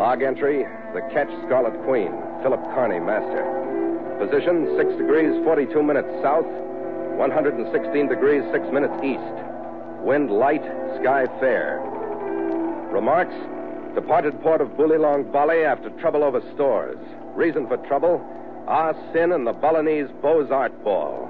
Log entry, the catch Scarlet Queen, Philip Carney, master. Position, 6 degrees, 42 minutes south, 116 degrees, 6 minutes east. Wind light, sky fair. Remarks, departed port of Bulilong, Bali after trouble over stores. Reason for trouble, Ah Sin and the Balinese Beaux art ball.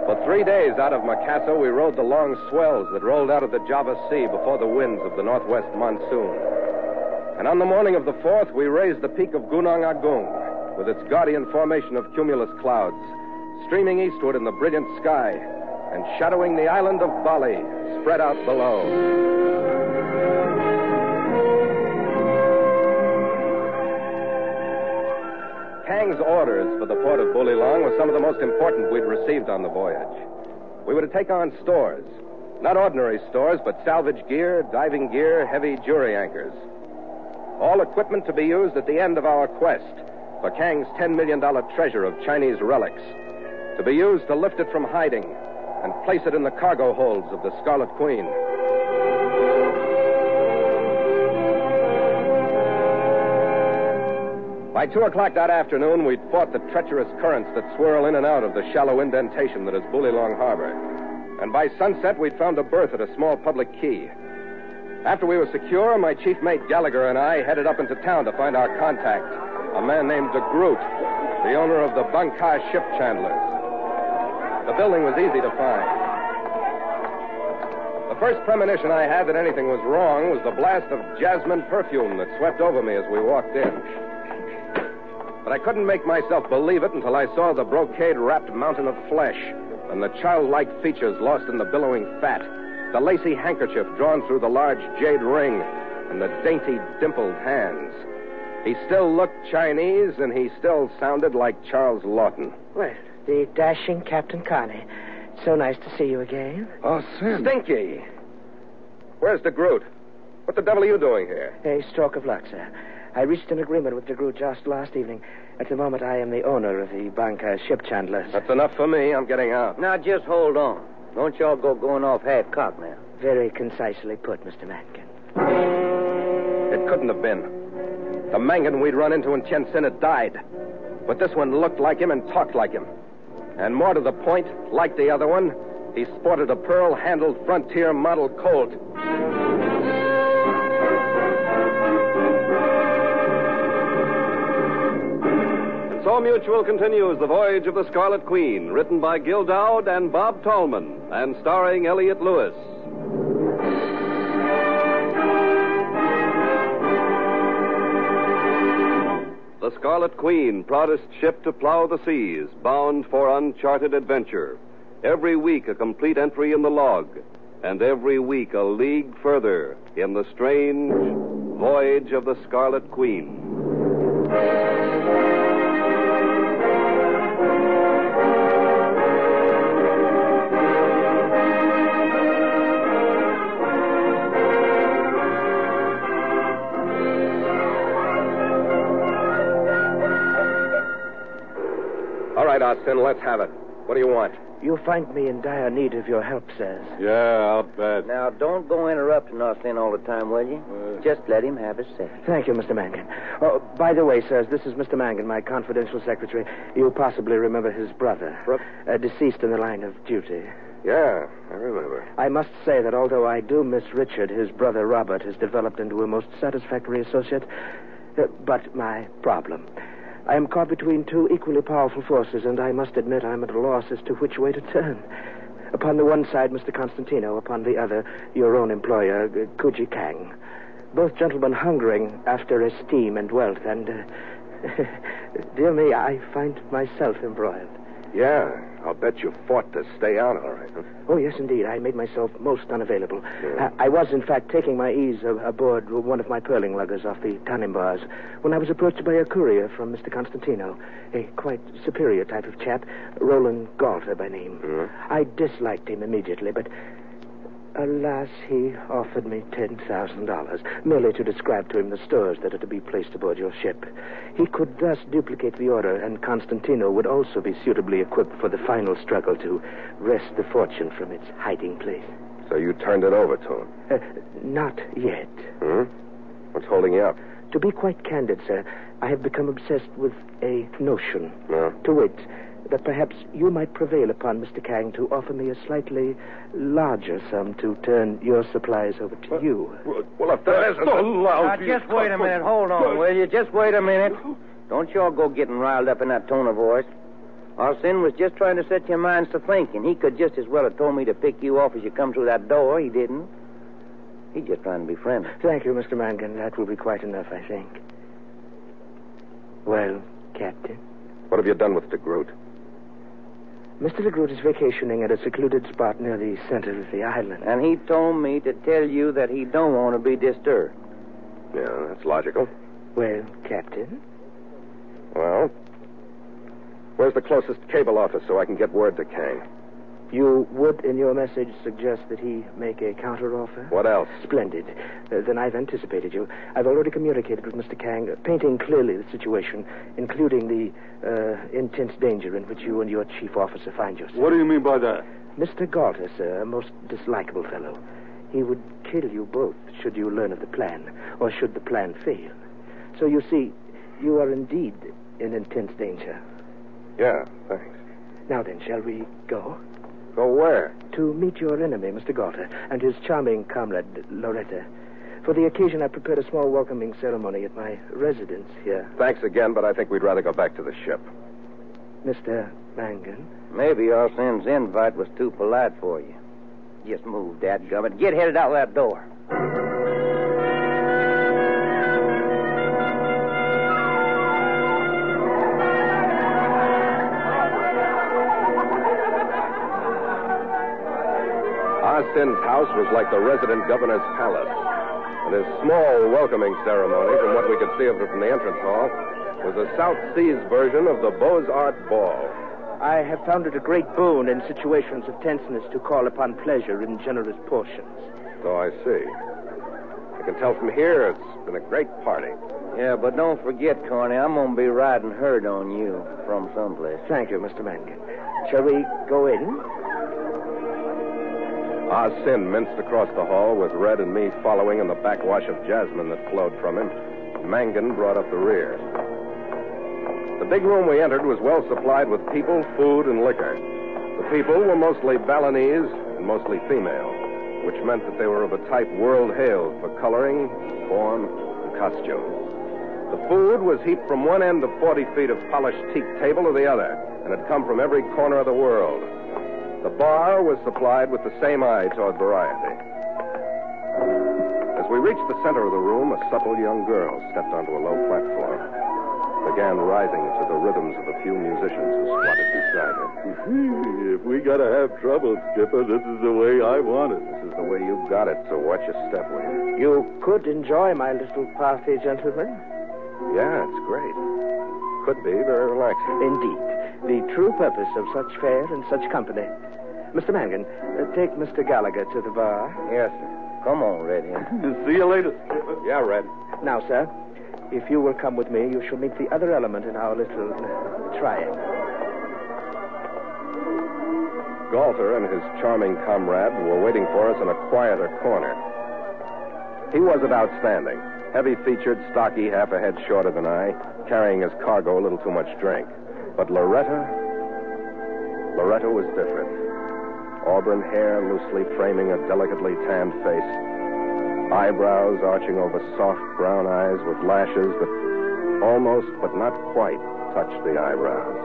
For 3 days out of Makassar, we rode the long swells that rolled out of the Java Sea before the winds of the northwest monsoon. And on the morning of the 4th, we raised the peak of Gunung Agung with its guardian formation of cumulus clouds, streaming eastward in the brilliant sky and shadowing the island of Bali spread out below. Kang's orders for the port of Bulilong were some of the most important we'd received on the voyage. We were to take on stores. Not ordinary stores, but salvage gear, diving gear, heavy jury anchors. All equipment to be used at the end of our quest for Kang's $10 million treasure of Chinese relics. To be used to lift it from hiding and place it in the cargo holds of the Scarlet Queen. By 2 o'clock that afternoon, we'd fought the treacherous currents that swirl in and out of the shallow indentation that is Bulilong Harbor. And by sunset, we'd found a berth at a small public quay. After we were secure, my chief mate Gallagher and I headed up into town to find our contact, a man named de Groot, the owner of the Bangka Ship Chandlers. The building was easy to find. The first premonition I had that anything was wrong was the blast of jasmine perfume that swept over me as we walked in. But I couldn't make myself believe it until I saw the brocade-wrapped mountain of flesh and the childlike features lost in the billowing fat, the lacy handkerchief drawn through the large jade ring, and the dainty, dimpled hands. He still looked Chinese, and he still sounded like Charles Lawton. Well, the dashing Captain Carney. So nice to see you again. Oh, Sin. Stinky! Where's de Groot? What the devil are you doing here? A stroke of luck, sir. I reached an agreement with de Groot just last evening. At the moment, I am the owner of the Bangka Ship Chandlers. That's enough for me. I'm getting out. Now, just hold on. Don't y'all go going off half-cocked now. Very concisely put, Mr. Mangan. It couldn't have been. The Mangan we'd run into in Tientsin had died. But this one looked like him and talked like him. And more to the point, like the other one, he sported a pearl-handled Frontier model Colt. And so Mutual continues The Voyage of the Scarlet Queen, written by Gil Dowd and Bob Tallman, and starring Elliott Lewis. The Scarlet Queen, proudest ship to plow the seas, bound for uncharted adventure. Every week a complete entry in the log, and every week a league further in the strange Voyage of the Scarlet Queen. All right, Austin, let's have it. What do you want? You find me in dire need of your help, sirs. Yeah, I'll bet. Now, don't go interrupting us in all the time, will you? Just let him have his say. Thank you, Mr. Mangan. Oh, by the way, sirs, this is Mr. Mangan, my confidential secretary. You possibly remember his brother. Deceased in the line of duty. Yeah, I remember. I must say that although I do miss Richard, his brother Robert has developed into a most satisfactory associate. But my problem. I am caught between two equally powerful forces, and I must admit I'm at a loss as to which way to turn. Upon the one side, Mr. Constantino. Upon the other, your own employer, Kuji Kang. Both gentlemen hungering after esteem and wealth, and, dear me, I find myself embroiled. Yeah, I'll bet you fought to stay out all right, huh? Oh, yes, indeed. I made myself most unavailable. Yeah. I was, in fact, taking my ease aboard one of my pearling luggers off the Tannenbars when I was approached by a courier from Mr. Constantino, a quite superior type of chap, Roland Galter by name. I disliked him immediately, but Alas, he offered me $10,000, merely to describe to him the stores that are to be placed aboard your ship. He could thus duplicate the order, and Constantino would also be suitably equipped for the final struggle to wrest the fortune from its hiding place. So you turned it over to him? Not yet. What's holding you up? To be quite candid, sir, I have become obsessed with a notion. No? To wit, that perhaps you might prevail upon Mr. Kang to offer me a slightly larger sum to turn your supplies over to you. Well, if that isn't the lousy... Now, just wait a minute. Hold on, will you? Just wait a minute. Don't you all go getting riled up in that tone of voice. Arsene was just trying to set your minds to thinking. He could just as well have told me to pick you off as you come through that door. He didn't. He's just trying to be friendly. Thank you, Mr. Mangan. That will be quite enough, I think. Well, Captain? What have you done with de Groot? Mr. de Groot is vacationing at a secluded spot near the center of the island. And he told me to tell you that he don't want to be disturbed. Yeah, that's logical. Well, Captain? Well, where's the closest cable office so I can get word to Kang? You would, in your message, suggest that he make a counteroffer? What else? Splendid. Then I've anticipated you. I've already communicated with Mr. Kang, painting clearly the situation, including the intense danger in which you and your chief officer find yourself. What do you mean by that? Mr. Galter, sir, a most dislikable fellow. He would kill you both should you learn of the plan, or should the plan fail. So you see, you are indeed in intense danger. Yeah, thanks. Now then, shall we go? Go where? To meet your enemy, Mr. Galter, and his charming comrade, Loretta. For the occasion, I prepared a small welcoming ceremony at my residence here. Thanks again, but I think we'd rather go back to the ship. Mr. Mangan? Maybe Arsene's invite was too polite for you. Just move, dadgummit. Get headed out that door. Arsene's house was like the resident governor's palace. And his small welcoming ceremony, from what we could see of it from the entrance hall, was a South Seas version of the Beaux Ball. I have found it a great boon in situations of tenseness to call upon pleasure in generous portions. So I see. I can tell from here it's been a great party. Yeah, but don't forget, Corny, I'm going to be riding herd on you from someplace. Thank you, Mr. Mangan. Shall we go in? Ah Sin minced across the hall with Red and me following in the backwash of jasmine that flowed from him. Mangan brought up the rear. The big room we entered was well supplied with people, food, and liquor. The people were mostly Balinese and mostly female, which meant that they were of a type world hailed for coloring, form, and costume. The food was heaped from one end of 40 feet of polished teak table to the other, and had come from every corner of the world. The bar was supplied with the same eye toward variety. As we reached the center of the room, a supple young girl stepped onto a low platform, began rising to the rhythms of a few musicians who squatted beside her. If we gotta have trouble, Skipper, this is the way I want it. This is the way you got it, so watch your step, will you? You could enjoy my little party, gentlemen. Yeah, it's great. Could be very relaxing. Indeed. The true purpose of such fare and such company. Mr. Mangan, take Mr. Gallagher to the bar. Yes, sir. Come on, Redhead. See you later, Skipper. Yeah, Red. Now, sir, if you will come with me, you shall meet the other element in our little triangle. Galter and his charming comrade were waiting for us in a quieter corner. He wasn't outstanding. Heavy-featured, stocky, half a head shorter than I, carrying as cargo a little too much drink. But Loretta was different. Auburn hair loosely framing a delicately tanned face. Eyebrows arching over soft brown eyes with lashes that almost, but not quite, touched the eyebrows.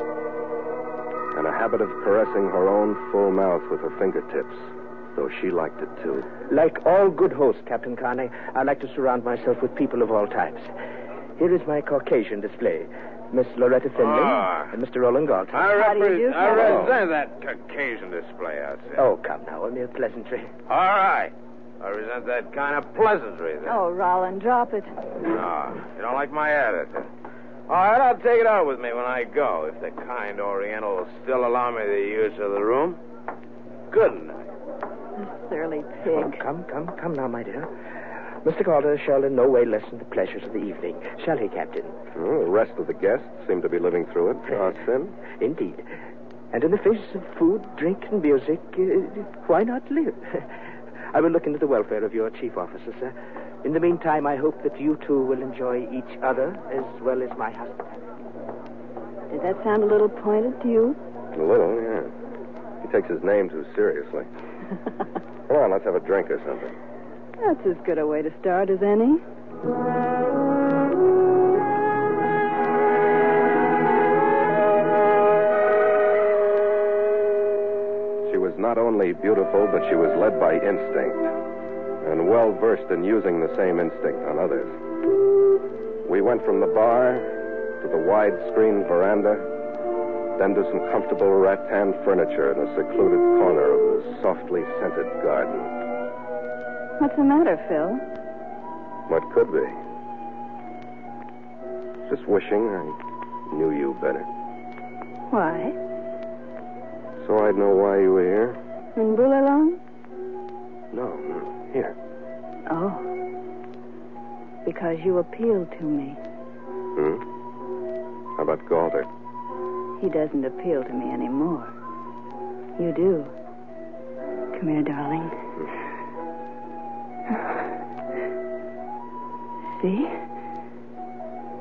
And a habit of caressing her own full mouth with her fingertips, though she liked it too. Like all good hosts, Captain Carney, I like to surround myself with people of all types. Here is my Caucasian display. Miss Loretta Findlay and Mr. Roland Galter. I represent that Caucasian display out there. Oh, come now, a mere pleasantry. All right. I resent that kind of pleasantry, then. Oh, Roland, drop it. No, you don't like my attitude. All right, I'll take it out with me when I go, if the kind Oriental will still allow me the use of the room. Good night. surly pig. Oh, come now, my dear. Mr. Calder shall in no way lessen the pleasures of the evening. Shall he, Captain? Well, the rest of the guests seem to be living through it. Sin? Indeed. And in the face of food, drink, and music, why not live? I will look into the welfare of your chief officer, sir. In the meantime, I hope that you two will enjoy each other as well as my husband. Did that sound a little pointed to you? A little, yeah. He takes his name too seriously. Come on, let's have a drink or something. That's as good a way to start as any. She was not only beautiful, but she was led by instinct, and well versed in using the same instinct on others. We went from the bar to the wide-screen veranda, then to some comfortable rattan furniture in a secluded corner of the softly scented garden. What's the matter, Phil? What could be? Just wishing I knew you better. Why? So I'd know why you were here? In Boulalong? No, here. Oh. Because you appeal to me. How about Galter? He doesn't appeal to me anymore. You do. Come here, darling. See?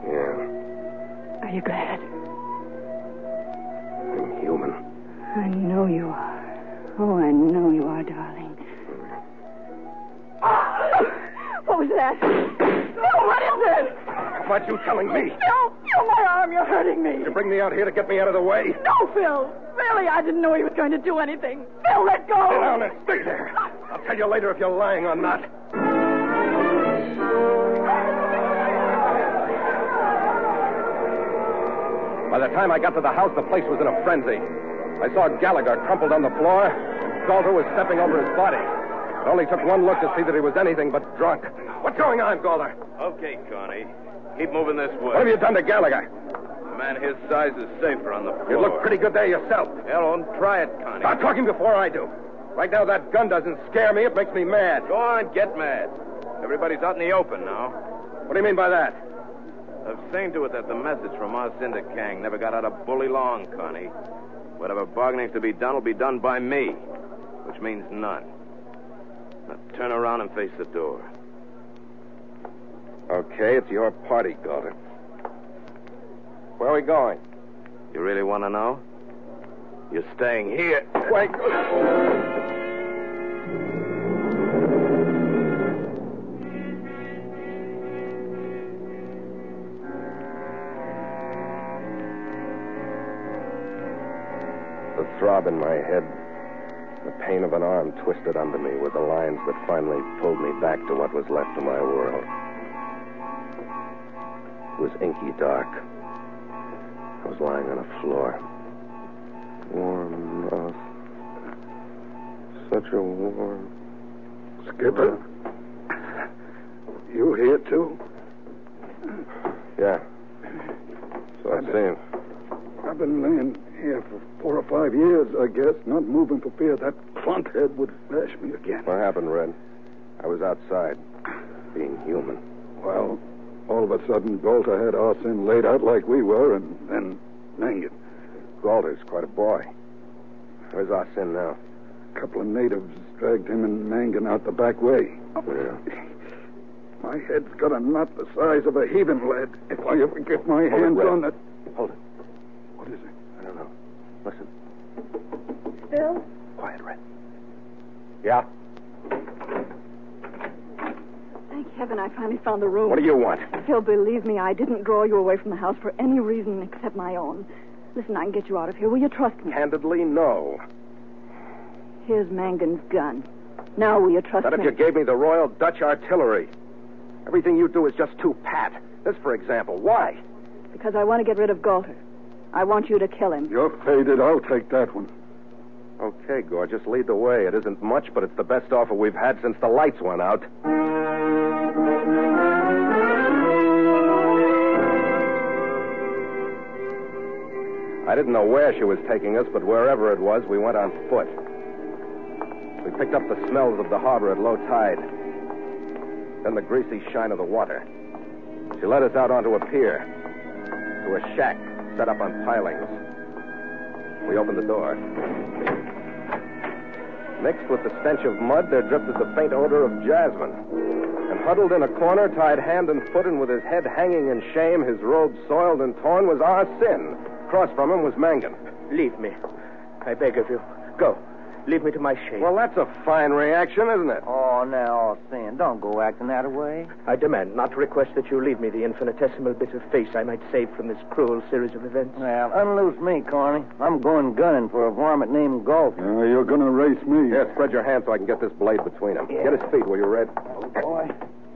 Yeah. Are you glad? I'm human. I know you are. Oh, I know you are, darling. What was that? Oh, what is it? What you telling me? Phil, my arm, you're hurting me. You bring me out here to get me out of the way? No, Phil. Really, I didn't know he was going to do anything. Phil, let go. Sit down and stay there. I'll tell you later if you're lying or not. By the time I got to the house, the place was in a frenzy. I saw Gallagher crumpled on the floor. Galter was stepping over his body. It only took one look to see that he was anything but drunk. What's going on, Galter? Okay, Connie. Keep moving this way. What have you done to Gallagher? A man his size is safer on the floor. You look pretty good there yourself. Hell, don't try it, Connie. Start talking before I do. Right now, that gun doesn't scare me. It makes me mad. Go on, get mad. Everybody's out in the open now. What do you mean by that? I've seen to it that the message from our Cinder Gang never got out of Bully Long, Connie. Whatever bargaining's to be done will be done by me, which means none. Now turn around and face the door. Okay, it's your party, Galter. Where are we going? You really want to know? You're staying here. Wait. The throb in my head, the pain of an arm twisted under me were the lines that finally pulled me back to what was left of my world. It was inky dark. I was lying on a floor. Warm enough. Such a warm... Skipper? You here, too? Yeah. So I've seen. I've been laying here for 4 or 5 years, I guess, not moving for fear that clunkhead would bash me again. What happened, Red? I was outside, being human. Well, all of a sudden, Galter had Arsene laid out like we were, and then Mangan. Galter's quite a boy. Where's Arsene now? A couple of natives dragged him and Mangan out the back way. Yeah. My head's got a knot the size of a heaving lead. If I ever get my Hold it, hands Red. on it... Hold it. What is it? I don't know. Listen. Phil? Quiet, Red. Yeah? Thank heaven I finally found the room. What do you want? Phil, believe me, I didn't draw you away from the house for any reason except my own. Listen, I can get you out of here. Will you trust me? Candidly, no. Here's Mangan's gun. Now will you trust Not me? if you gave me the Royal Dutch Artillery. Everything you do is just too pat. This, for example. Why? Because I want to get rid of Galter. I want you to kill him. You're faded. I'll take that one. Okay, gorgeous. Lead the way. It isn't much, but it's the best offer we've had since the lights went out. I didn't know where she was taking us, but wherever it was, we went on foot. We picked up the smells of the harbor at low tide. Then the greasy shine of the water. She led us out onto a pier, to a shack set up on pilings. We opened the door. Mixed with the stench of mud, there drifted the faint odor of jasmine. And huddled in a corner, tied hand and foot, and with his head hanging in shame, his robe soiled and torn, was our sin. Across from him was Mangan. Leave me. I beg of you. Go. Leave me to my shame. Well, that's a fine reaction, isn't it? Oh, now, Sin, don't go acting that way. I demand, not request, that you leave me the infinitesimal bit of face I might save from this cruel series of events. Well, unloose me, Corny. I'm going gunning for a varmint named Golf. You're going to race me. Here, spread your hands so I can get this blade between them. Yeah. Get his feet, will you, Red? Oh, boy.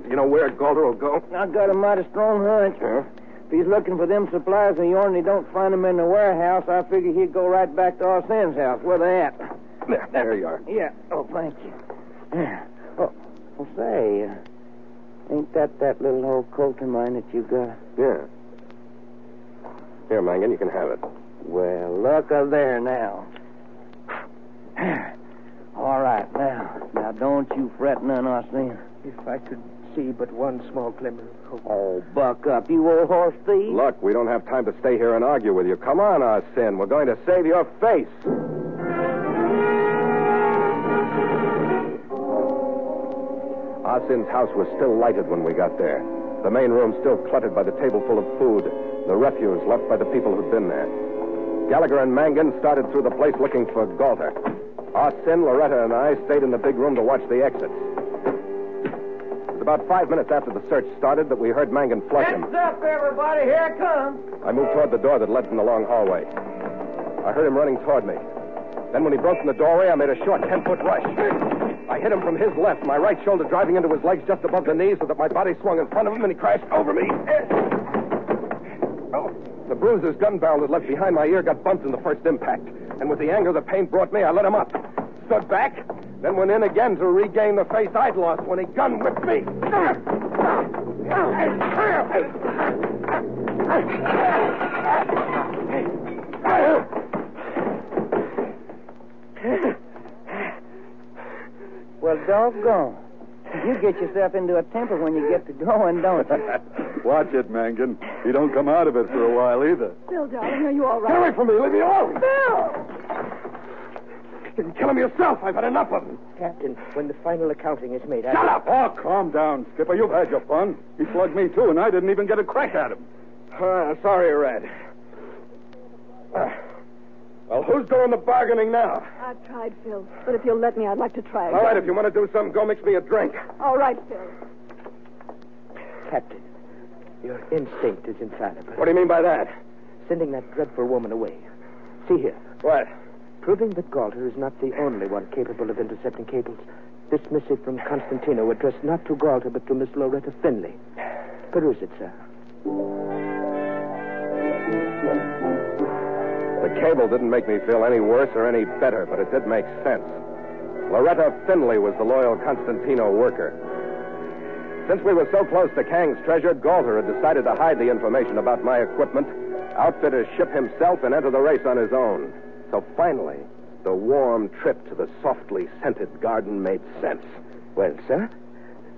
You know where Galder will go? I got a mighty strong hunch. Huh? If he's looking for them supplies of yours and he don't find them in the warehouse, I figure he'd go right back to Arsen's house. Where they at? There you are. Yeah. Oh, thank you. Oh, well, say, ain't that little old coat of mine that you got? Yeah. Here, Mangan, you can have it. Well, look there now. All right, now don't you fret none, Arsen. If I could see but one small glimmer of hope. Oh, buck up, you old horse thief. Look, we don't have time to stay here and argue with you. Come on, Arsen. We're going to save your face. Arsen's house was still lighted when we got there. The main room still cluttered by the table full of food, the refuse left by the people who'd been there. Gallagher and Mangan started through the place looking for Galter. Arsen, Loretta, and I stayed in the big room to watch the exits. It was about 5 minutes after the search started that we heard Mangan flush him. Heads up, everybody. Here it comes. I moved toward the door that led from the long hallway. I heard him running toward me. Then when he broke from the doorway, I made a short 10-foot rush. I hit him from his left, my right shoulder driving into his legs just above the knees so that my body swung in front of him and he crashed over me. Oh, the bruise his gun barrel had left behind my ear got bumped in the first impact. And with the anger the pain brought me, I let him up. Stood back, then went in again to regain the face I'd lost when he gun whipped me. Well, doggone. You get yourself into a temper when you get to going, don't you? Watch it, Mangan. You don't come out of it for a while either. Bill, darling, are you all Get right? away from me. Leave me alone. Bill! You can kill him yourself. I've had enough of him. Captain, when the final accounting is made, Shut up! Oh, calm down, Skipper. You've had your fun. He slugged me, too, and I didn't even get a crack at him. Sorry, Red. Well, who's doing the bargaining now? I've tried, Phil. But if you'll let me, I'd like to try again. All right, if you want to do something, go mix me a drink. All right, Phil. Captain, your instinct is infallible. What do you mean by that? Sending that dreadful woman away. See here. What? Proving that Galter is not the only one capable of intercepting cables. This missive from Constantino addressed not to Galter, but to Miss Loretta Finley. Peruse it, sir. The cable didn't make me feel any worse or any better, but it did make sense. Loretta Finley was the loyal Constantino worker. Since we were so close to Kang's treasure, Galter had decided to hide the information about my equipment, outfit his ship himself, and enter the race on his own. So finally, the warm trip to the softly scented garden made sense. Well, sir,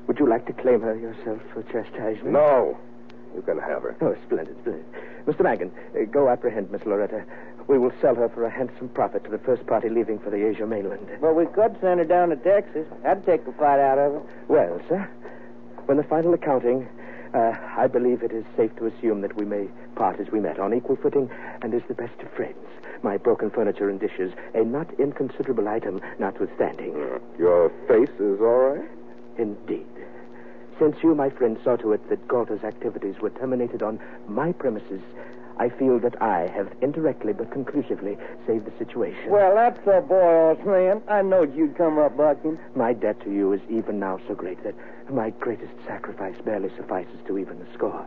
would you like to claim her yourself for chastisement? No. You can have her. Oh, splendid, splendid. Mr. Mangan, go apprehend Miss Loretta. We will sell her for a handsome profit to the first party leaving for the Asia mainland. But we could send her down to Texas. That'd take the fight out of her. Well, sir, when the final accounting, I believe it is safe to assume that we may part as we met, on equal footing and as the best of friends. My broken furniture and dishes, a not inconsiderable item notwithstanding. Your face is all right? Indeed. Since you, my friend, saw to it that Galter's activities were terminated on my premises, I feel that I have indirectly but conclusively saved the situation. Well, that's a boy, old man. I knowed you'd come up bucking. My debt to you is even now so great that my greatest sacrifice barely suffices to even the score.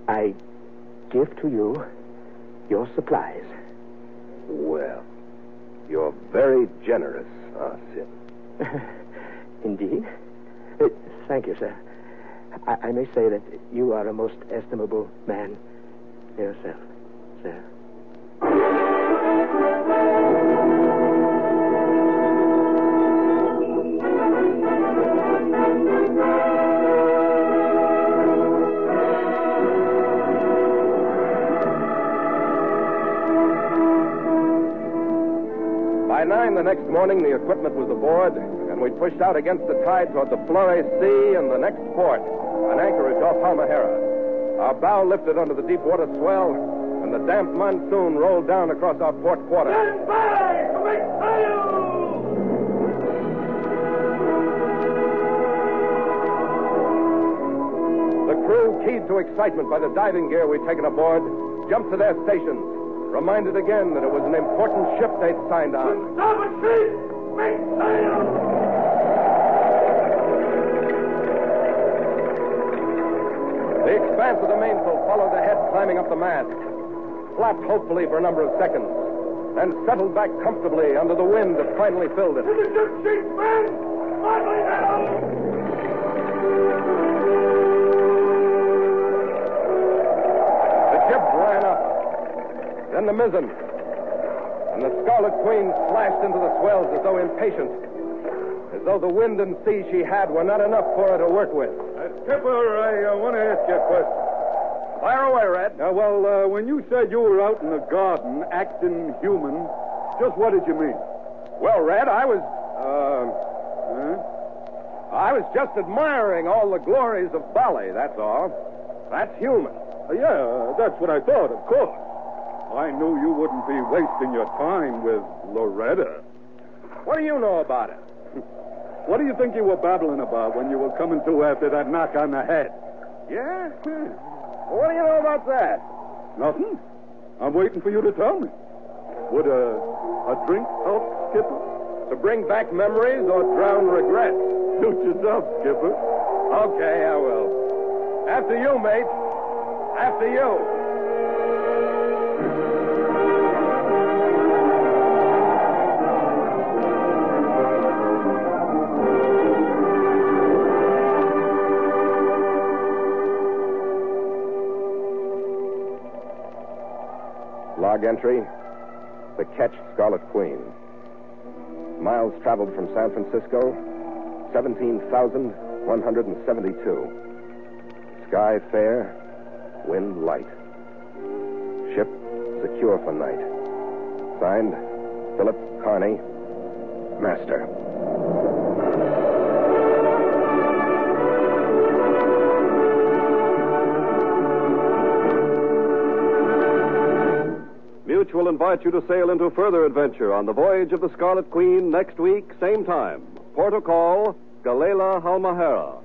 I give to you your supplies. Well, you're very generous, Sim. Indeed. Thank you, sir. I may say that you are a most estimable man yourself, sir. 9 the next morning, the equipment was aboard, and we pushed out against the tide toward the Flores Sea and the next port, an anchorage off Halmahera. Our bow lifted under the deep water swell, and the damp monsoon rolled down across our port quarter. Stand by to make sail! The crew, keyed to excitement by the diving gear we'd taken aboard, jumped to their stations, reminded again that it was an important ship they'd signed on. Starboard sheet! Make sail! The expanse of the mainsail followed the head climbing up the mast, flapped hopefully for a number of seconds, then settled back comfortably under the wind that finally filled it. To the ship sheets, men! Lively now! Then the mizzen. And the Scarlet Queen slashed into the swells as though impatient. As though the wind and sea she had were not enough for her to work with. Skipper, I want to ask you a question. Fire away, Red. When you said you were out in the garden acting human, just what did you mean? Well, Red, I was just admiring all the glories of Bali, that's all. That's human. Yeah, that's what I thought, of course. I knew you wouldn't be wasting your time with Loretta. What do you know about it? What do you think you were babbling about when you were coming to after that knock on the head? Yeah? Well, what do you know about that? Nothing. I'm waiting for you to tell me. Would a drink help, Skipper? To bring back memories or drown regret? Suit yourself, Skipper. Okay, I will. After you, mate. After you. Log entry, the ketch Scarlet Queen. Miles traveled from San Francisco, 17,172. Sky fair, wind light. Ship secure for night. Signed, Philip Carney, Master. Will invite you to sail into further adventure on the voyage of the Scarlet Queen next week, same time. Port o' call, Gallela Halmahera.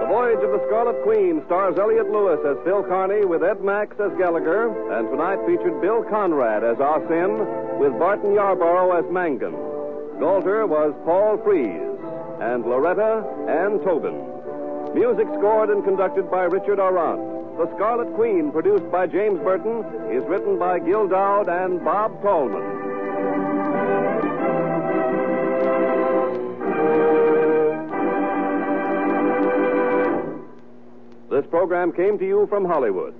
The Voyage of the Scarlet Queen stars Elliot Lewis as Phil Carney with Ed Max as Gallagher, and tonight featured Bill Conrad as Arsene with Barton Yarborough as Mangan. Galter was Paul Frees, and Loretta, Ann Tobin. Music scored and conducted by Richard Arant. The Scarlet Queen, produced by James Burton, is written by Gil Dowd and Bob Tallman. This program came to you from Hollywood.